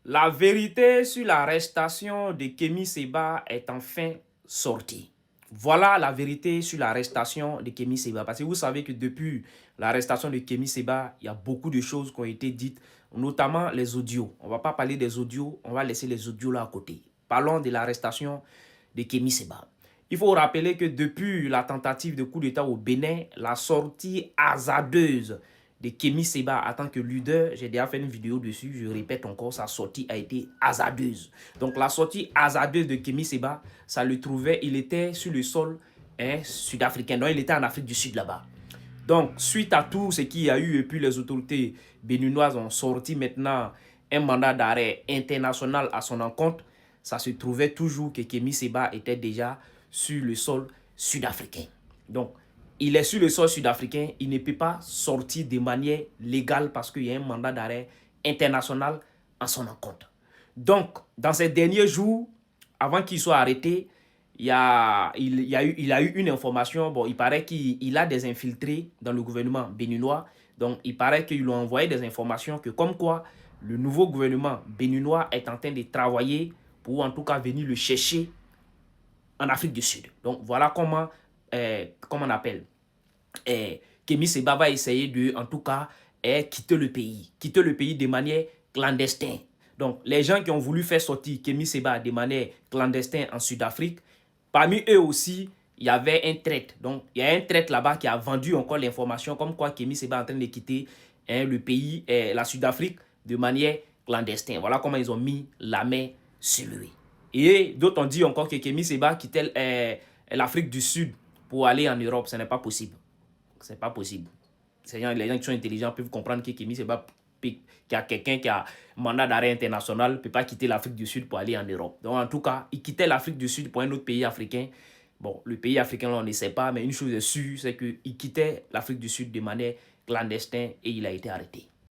La vérité sur l'arrestation de Kémy Séba est enfin sortie. Voilà la vérité sur l'arrestation de Kémy Séba. Parce que vous savez que depuis l'arrestation de Kémy Séba, il y a beaucoup de choses qui ont été dites, notamment les audios. On ne va pas parler des audios, on va laisser les audios là à côté. Parlons de l'arrestation de Kémy Séba. Il faut rappeler que depuis la tentative de coup d'État au Bénin, la sortie hasardeuse de Kémy Séba en tant que leader, j'ai déjà fait une vidéo dessus, je répète encore, sa sortie a été hasardeuse. Donc la sortie hasardeuse de Kémy Séba, ça le trouvait, il était sur le sol sud-africain, donc il était en Afrique du Sud là-bas. Donc suite à tout ce qu'il y a eu, et puis les autorités béninoises ont sorti maintenant un mandat d'arrêt international à son encontre, ça se trouvait toujours que Kémy Séba était déjà sur le sol sud-africain. Donc, il est sur le sol sud-africain, il ne peut pas sortir de manière légale parce qu'il y a un mandat d'arrêt international en son encontre. Donc, dans ces derniers jours, avant qu'il soit arrêté, il a eu une information. Bon, il paraît qu'il a des infiltrés dans le gouvernement béninois. Donc, il paraît qu'ils lui ont envoyé des informations que comme quoi le nouveau gouvernement béninois est en train de travailler pour en tout cas venir le chercher en Afrique du Sud. Donc, voilà comment on appelle, Kémy Séba va essayer de, en tout cas, quitter le pays de manière clandestine. Donc, les gens qui ont voulu faire sortir Kémy Séba de manière clandestine en Sud-Afrique, parmi eux aussi, il y avait un traître. Donc, il y a un traître là-bas qui a vendu encore l'information comme quoi Kémy Séba est en train de quitter le pays, la Sud-Afrique, de manière clandestine. Voilà comment ils ont mis la main sur lui. Et d'autres ont dit encore que Kémy Séba quittait l'Afrique du Sud pour aller en Europe. Ce n'est pas possible. Ce n'est pas possible. Les gens qui sont intelligents peuvent comprendre que Kémy Séba, qu'il y a quelqu'un qui a un mandat d'arrêt international, ne peut pas quitter l'Afrique du Sud pour aller en Europe. Donc en tout cas, il quittait l'Afrique du Sud pour un autre pays africain. Bon, le pays africain, là, on ne sait pas, mais une chose est sûre, c'est qu'il quittait l'Afrique du Sud de manière clandestine et il a été arrêté.